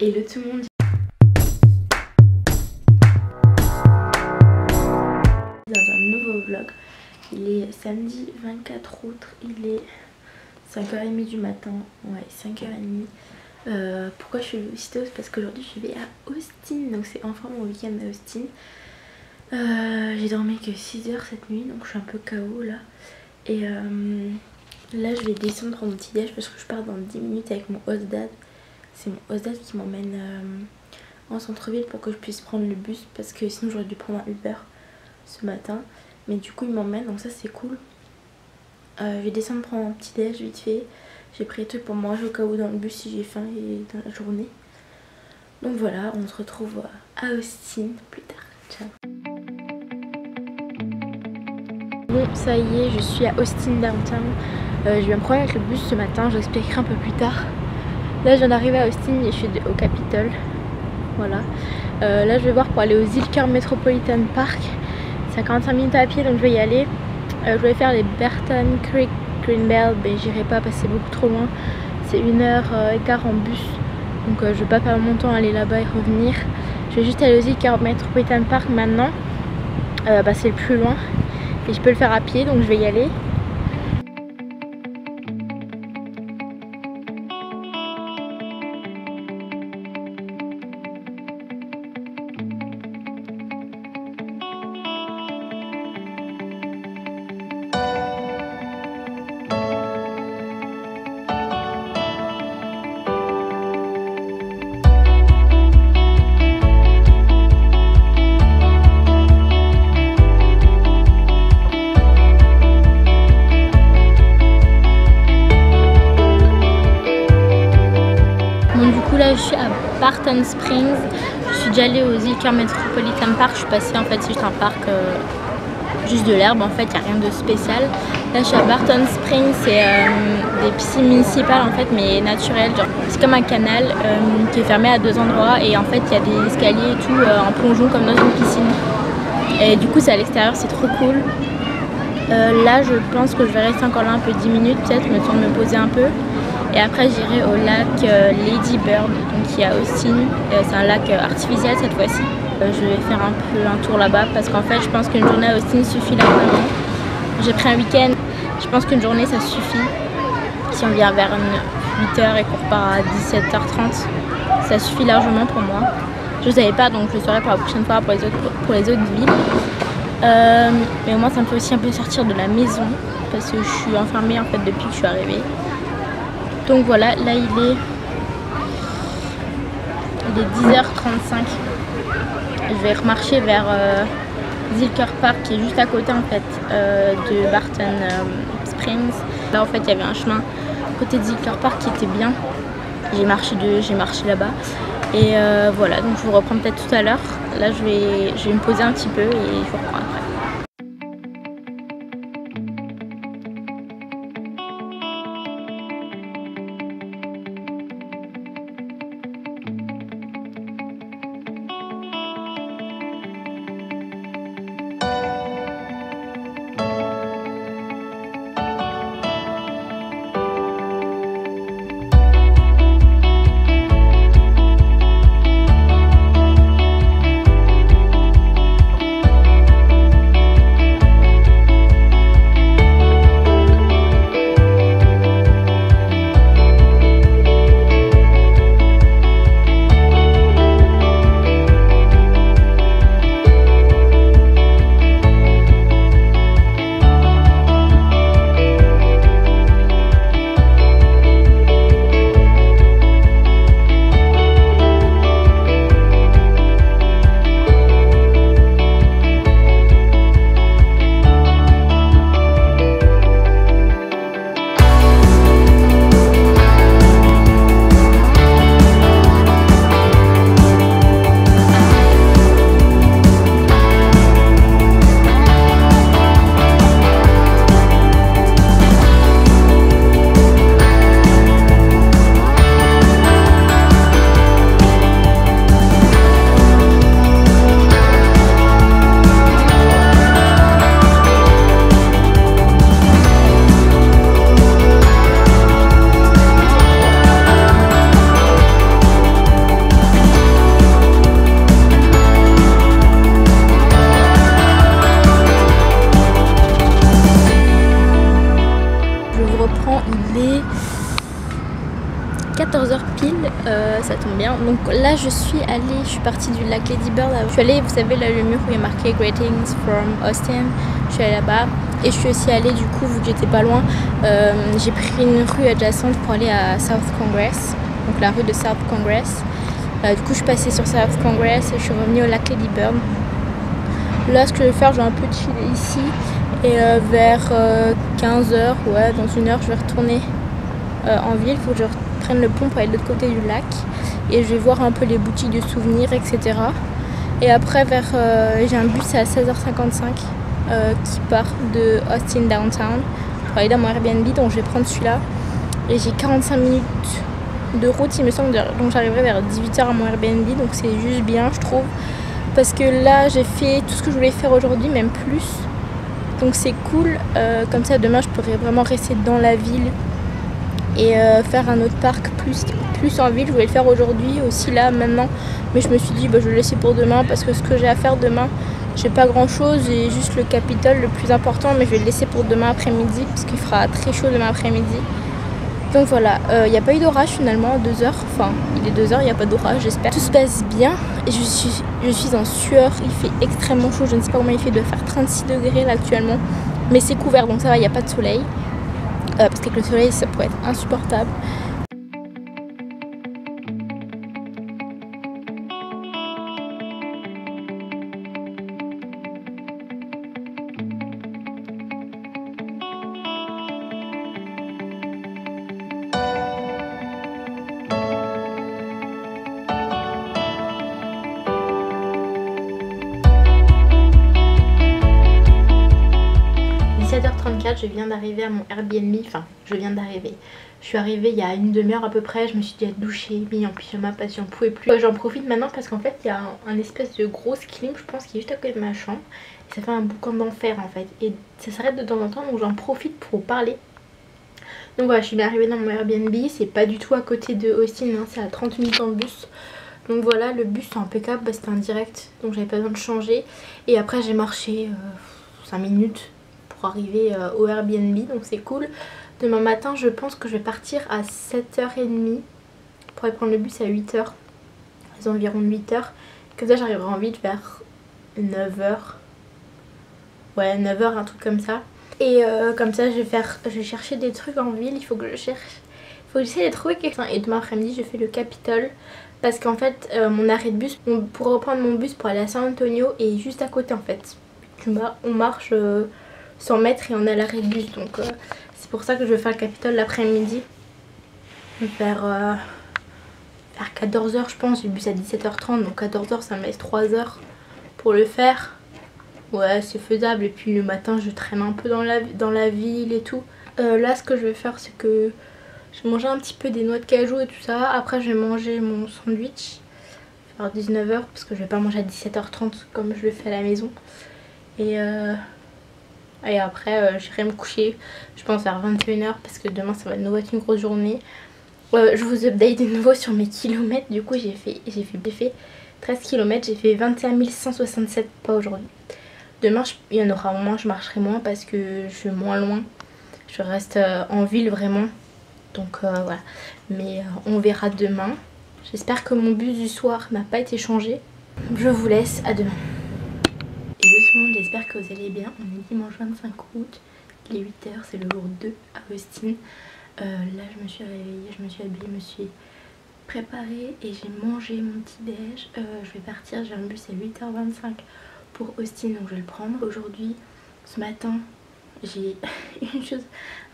Hello tout le monde. Dans un nouveau vlog. Il est samedi 24 août, il est 5h30 du matin. Ouais, 5h30. Pourquoi je suis aussitôt? C'est parce qu'aujourd'hui je vais à Austin. Donc c'est enfin mon week-end à Austin. J'ai dormi que 6 heures cette nuit, donc je suis un peu KO là. Et là je vais descendre prendre mon petit déj parce que je pars dans 10 minutes avec mon host dad. C'est mon host dad qui m'emmène en centre-ville pour que je puisse prendre le bus, parce que sinon j'aurais dû prendre un Uber ce matin. Mais du coup il m'emmène, donc ça c'est cool. Je vais descendre prendre un petit déj vite fait. J'ai pris des trucs pour manger au cas où dans le bus si j'ai faim et dans la journée. Donc voilà, on se retrouve à Austin plus tard. Ciao. Bon, ça y est, je suis à Austin downtown. J'ai eu un problème avec le bus ce matin, je l'expliquerai un peu plus tard. Là je viens d'arriver à Austin et je suis au Capitole. Voilà. Là je vais voir pour aller au Zilker Metropolitan Park. C'est à 45 minutes à pied, donc je vais y aller. Je vais faire les Barton Creek Greenbelt, mais j'irai pas parce que c'est beaucoup trop loin. C'est 1h15 en bus. Donc je vais pas perdre mon temps à aller là-bas et revenir. Je vais juste aller au Zilker Metropolitan Park maintenant. C'est le plus loin. Et je peux le faire à pied, donc je vais y aller. Là je suis à Barton Springs. Je suis déjà allée au Zilker Metropolitan Park. Je suis passée, en fait c'est juste un parc, juste de l'herbe en fait, il n'y a rien de spécial. Là je suis à Barton Springs, c'est des piscines municipales en fait, mais naturelles. C'est comme un canal qui est fermé à deux endroits, et en fait il y a des escaliers et tout en plongeon comme dans une piscine. Et du coup c'est à l'extérieur, c'est trop cool. Là je pense que je vais rester encore là un peu 10 minutes peut-être, le temps de me poser un peu. Et après j'irai au lac Lady Bird, donc qui est à Austin. C'est un lac artificiel cette fois-ci. Je vais faire un peu un tour là-bas parce qu'en fait je pense qu'une journée à Austin suffit largement. J'ai pris un week-end, je pense qu'une journée ça suffit. Si on vient vers 8h et qu'on repart à 17h30, ça suffit largement pour moi. Je ne savais pas, donc je le saurai pour la prochaine fois pour les autres villes. Mais au moins ça me fait aussi un peu sortir de la maison parce que je suis enfermée en fait depuis que je suis arrivée. Donc voilà, là il est 10h35. Je vais remarcher vers Zilker Park qui est juste à côté en fait de Barton Springs. Là en fait il y avait un chemin côté de Zilker Park qui était bien. J'ai marché là-bas. Et voilà, donc je vous reprends peut-être tout à l'heure. Là je vais me poser un petit peu et je vous reprends après. ça tombe bien. Donc là je suis partie du lac Lady Bird. Je suis allée, vous savez là le mur où il y a marqué Greetings from Austin. Je suis allée là-bas et je suis aussi allée du coup vu que j'étais pas loin, j'ai pris une rue adjacente pour aller à South Congress, donc la rue de South Congress. Du coup je suis passée sur South Congress et je suis revenue au lac Lady Bird. Là ce que je vais faire, je vais un peu chiller ici et vers 15h, ouais dans une heure je vais retourner en ville. Il faut que je prenne le pont pour aller de l'autre côté du lac et je vais voir un peu les boutiques de souvenirs, etc. Et après j'ai un bus à 16h55 qui part de Austin Downtown pour aller dans mon Airbnb, donc je vais prendre celui-là et j'ai 45 minutes de route il me semble, donc j'arriverai vers 18h à mon Airbnb, donc c'est juste bien je trouve parce que là j'ai fait tout ce que je voulais faire aujourd'hui, même plus, donc c'est cool. Comme ça demain je pourrais vraiment rester dans la ville et faire un autre parc plus en ville. Je voulais le faire aujourd'hui aussi là maintenant, mais je me suis dit je vais le laisser pour demain parce que ce que j'ai à faire demain, j'ai pas grand chose, j'ai juste le Capitole le plus important, mais je vais le laisser pour demain après-midi parce qu'il fera très chaud demain après-midi. Donc voilà, il n'y a pas eu d'orage finalement à 2h, enfin il est 2h, il n'y a pas d'orage j'espère. Tout se passe bien et je suis en sueur, il fait extrêmement chaud, je ne sais pas comment il fait, de faire 36 degrés là actuellement, mais c'est couvert donc ça va, il n'y a pas de soleil, parce qu'avec le soleil ça pourrait être insupportable. Je viens d'arriver à mon Airbnb, enfin je viens d'arriver. Je suis arrivée il y a une demi-heure à peu près, je me suis dit à doucher, mis en pyjama parce que j'en pouvais plus. J'en profite maintenant parce qu'en fait il y a un espèce de grosse clim, je pense, qui est juste à côté de ma chambre. Et ça fait un boucan d'enfer en fait. Et ça s'arrête de temps en temps, donc j'en profite pour parler. Donc voilà, je suis bien arrivée dans mon Airbnb, c'est pas du tout à côté de Austin, hein, c'est à 30 minutes en bus. Donc voilà, le bus c'est impeccable, c'était un direct, donc j'avais pas besoin de changer. Et après j'ai marché 5 minutes pour arriver au Airbnb, donc c'est cool. Demain matin je pense que je vais partir à 7h30 pour aller prendre le bus à 8h, les environs de 8h, comme ça j'arriverai en vite vers 9h, ouais 9h, un truc comme ça. Et comme ça je vais chercher des trucs en ville, il faut que j'essaie de trouver quelque chose. Et demain après-midi je fais le Capitole parce qu'en fait mon arrêt de bus pour reprendre mon bus pour aller à San Antonio est juste à côté en fait. On marche 100 mètres et on est à l'arrêt de bus, donc c'est pour ça que je vais faire le Capitole l'après-midi vers 14h je pense. J'ai le bus à 17h30, donc 14h ça me laisse 3h pour le faire. Ouais c'est faisable, et puis le matin je traîne un peu dans la ville et tout. Là ce que je vais faire c'est que je vais manger un petit peu des noix de cajou et tout ça. Après je vais manger mon sandwich vers 19h parce que je vais pas manger à 17h30 comme je le fais à la maison. Et après j'irai me coucher je pense vers 21h parce que demain ça va de nouveau être une grosse journée. Je vous update de nouveau sur mes kilomètres. Du coup j'ai fait 13 km, j'ai fait 21 167 pas aujourd'hui. Demain il y en aura moins, je marcherai moins parce que je suis moins loin. Je reste en ville vraiment. Donc voilà. Mais on verra demain. J'espère que mon bus du soir n'a pas été changé. Je vous laisse, à demain. Hello tout le monde, j'espère que vous allez bien. On est dimanche 25 août, il est 8h, c'est le jour 2 à Austin. Là je me suis réveillée, je me suis habillée, je me suis préparée et j'ai mangé mon petit déj. Je vais partir, j'ai un bus à 8h25 pour Austin, donc je vais le prendre. Aujourd'hui, ce matin, j'ai une chose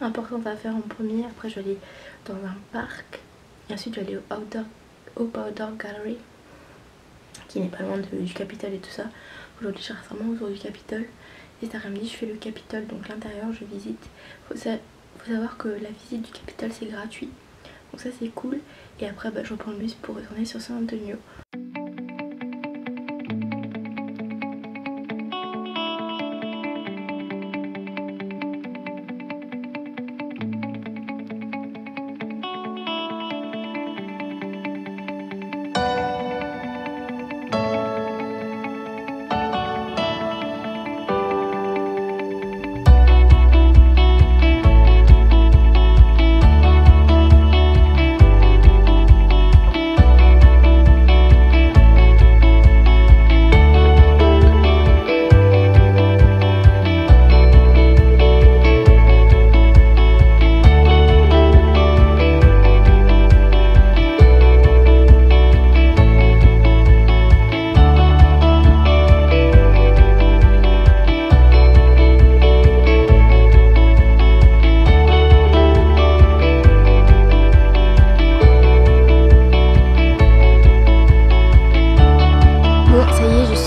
importante à faire en premier. Après je vais aller dans un parc et ensuite je vais aller au Outdoor Gallery qui n'est pas loin du Capitole et tout ça. Aujourd'hui je reste vraiment autour du Capitole et cet après-midi je fais le Capitole, donc l'intérieur je visite. Faut savoir que la visite du Capitole c'est gratuit, donc ça c'est cool. Et après je reprends le bus pour retourner sur San Antonio.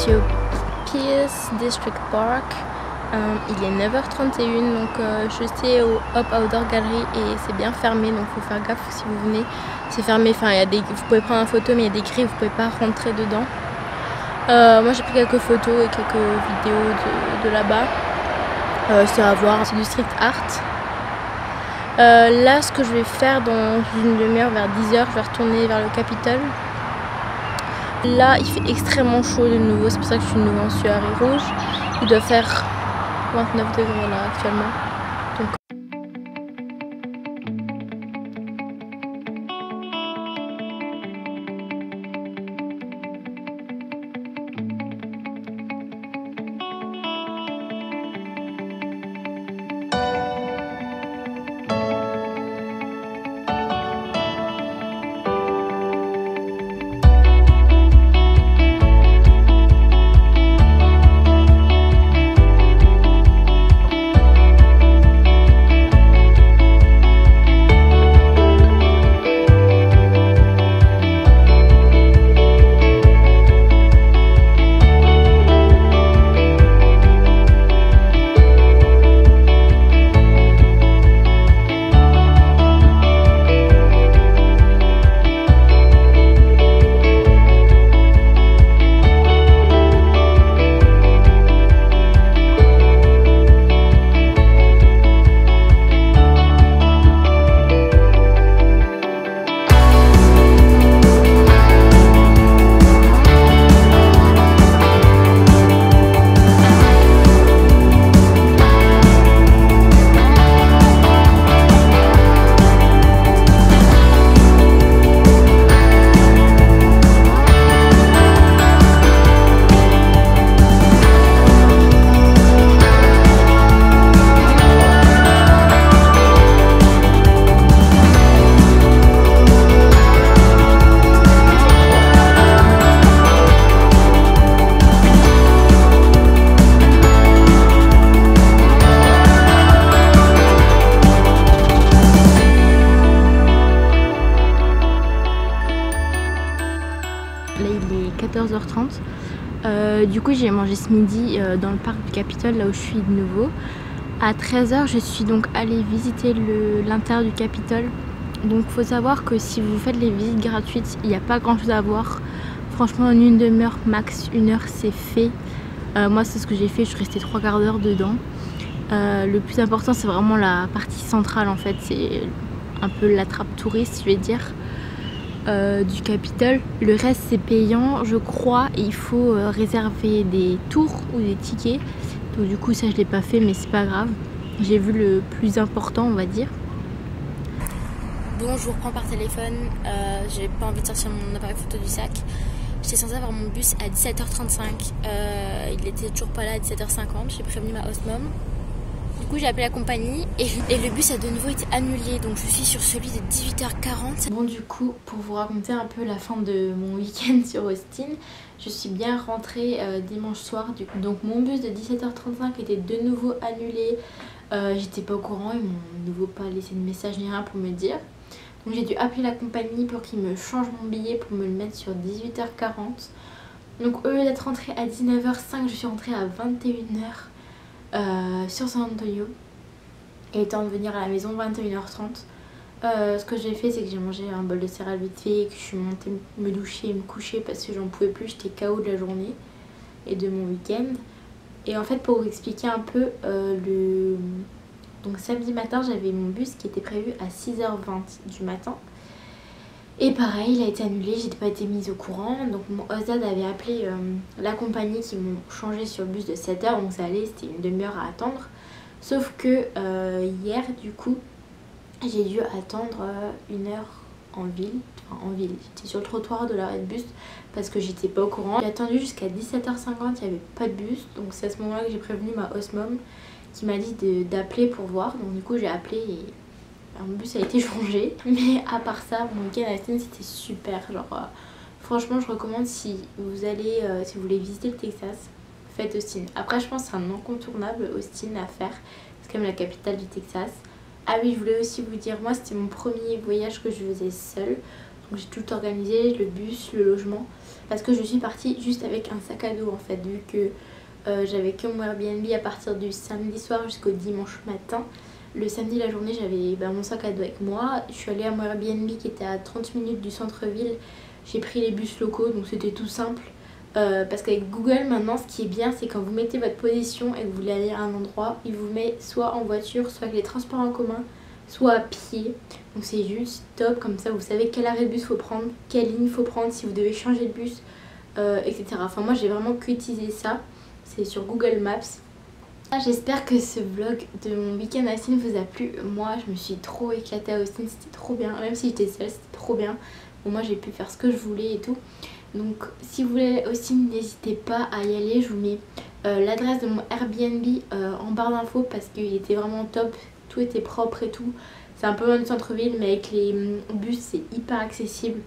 suis au Pierce District Park. Il est 9h31, donc je suis au Hop Outdoor Gallery et c'est bien fermé, donc il faut faire gaffe si vous venez. C'est fermé, enfin vous pouvez prendre une photo mais il y a des grilles, vous pouvez pas rentrer dedans. Moi j'ai pris quelques photos et quelques vidéos de là-bas. C'est à voir, c'est du street art. Là ce que je vais faire dans une demi-heure, vers 10h, je vais retourner vers le Capitole. Là il fait extrêmement chaud de nouveau, c'est pour ça que je suis de nouveau en sueur et rouge. Il doit faire 29 degrés là actuellement. Donc... Là il est 14h30. Du coup j'ai mangé ce midi dans le parc du Capitole, là où je suis de nouveau. À 13h je suis donc allée visiter l'intérieur du Capitole. Donc faut savoir que si vous faites les visites gratuites, il n'y a pas grand chose à voir. Franchement en une demi-heure, max 1 heure c'est fait. Moi c'est ce que j'ai fait, je suis restée 3 quarts d'heure dedans. Le plus important c'est vraiment la partie centrale en fait, c'est un peu l'attrape touriste je vais dire. Du Capitole. Le reste c'est payant je crois et il faut réserver des tours ou des tickets. Donc du coup ça je l'ai pas fait mais c'est pas grave. J'ai vu le plus important on va dire. Bon je vous reprends par téléphone. J'ai pas envie de sortir mon appareil photo du sac. J'étais censée avoir mon bus à 17h35. Il était toujours pas là à 17h50. J'ai prévenu ma host mom. Du coup j'ai appelé la compagnie et le bus a de nouveau été annulé, donc je suis sur celui de 18h40. Bon du coup pour vous raconter un peu la fin de mon week-end sur Austin, je suis bien rentrée dimanche soir du coup. Donc mon bus de 17h35 était de nouveau annulé, j'étais pas au courant, ils m'ont de nouveau pas laissé de message ni rien pour me dire. Donc j'ai dû appeler la compagnie pour qu'ils me changent mon billet pour me le mettre sur 18h40. Donc au lieu d'être rentrée à 19h05, je suis rentrée à 21h. Sur San Antonio et étant de venir à la maison 21h30. Ce que j'ai fait c'est que j'ai mangé un bol de céréales vite fait et que je suis montée me doucher et me coucher parce que j'en pouvais plus, j'étais KO de la journée et de mon week-end. Et en fait pour vous expliquer un peu donc samedi matin j'avais mon bus qui était prévu à 6h20 du matin. Et pareil, il a été annulé, j'ai pas été mise au courant. Donc mon Ozad avait appelé la compagnie qui m'ont changé sur le bus de 7h. Donc ça allait, c'était une demi-heure à attendre. Sauf que hier, du coup, j'ai dû attendre 1 heure en ville. Enfin en ville, j'étais sur le trottoir de l'arrêt de bus parce que j'étais pas au courant. J'ai attendu jusqu'à 17h50, il n'y avait pas de bus. Donc c'est à ce moment-là que j'ai prévenu ma host mom qui m'a dit d'appeler pour voir. Donc du coup j'ai appelé et... mon bus a été changé, mais à part ça, mon week-end à Austin c'était super. Genre, franchement, je recommande si vous allez, si vous voulez visiter le Texas, faites Austin. Après, je pense que c'est un incontournable Austin à faire, c'est quand même la capitale du Texas. Ah oui, je voulais aussi vous dire, moi c'était mon premier voyage que je faisais seule. Donc j'ai tout organisé, le bus, le logement, parce que je suis partie juste avec un sac à dos en fait, vu que j'avais que mon Airbnb à partir du samedi soir jusqu'au dimanche matin. Le samedi la journée j'avais mon sac à dos avec moi. Je suis allée à mon Airbnb qui était à 30 minutes du centre-ville. J'ai pris les bus locaux, donc c'était tout simple. Parce qu'avec Google maintenant ce qui est bien c'est quand vous mettez votre position et que vous voulez aller à un endroit, il vous met soit en voiture, soit avec les transports en commun, soit à pied. Donc c'est juste top, comme ça vous savez quel arrêt de bus faut prendre, quelle ligne faut prendre, si vous devez changer de bus, etc. Enfin moi j'ai vraiment qu'utilisé ça, c'est sur Google Maps. J'espère que ce vlog de mon week-end à Austin vous a plu. Moi je me suis trop éclatée à Austin, c'était trop bien, même si j'étais seule c'était trop bien. Bon, moi j'ai pu faire ce que je voulais et tout. Donc si vous voulez aussi n'hésitez pas à y aller, je vous mets l'adresse de mon Airbnb en barre d'infos parce qu'il était vraiment top, tout était propre et tout. C'est un peu loin du centre-ville mais avec les bus c'est hyper accessible.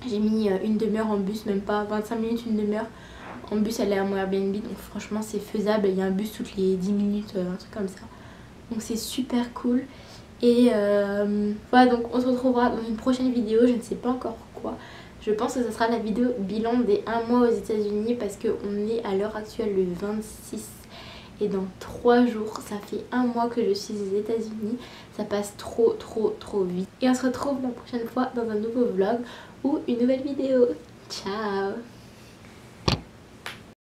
J'ai mis une demi-heure en bus, même pas 25 minutes, une demi-heure en bus aller à mon Airbnb, donc franchement c'est faisable, il y a un bus toutes les 10 minutes, un truc comme ça. Donc c'est super cool. Et voilà, donc on se retrouvera dans une prochaine vidéo, je ne sais pas encore quoi. Je pense que ce sera la vidéo bilan des 1 mois aux États-Unis parce qu'on est à l'heure actuelle le 26 et dans 3 jours ça fait 1 mois que je suis aux États-Unis. Ça passe trop vite. Et on se retrouve la prochaine fois dans un nouveau vlog ou une nouvelle vidéo. Ciao!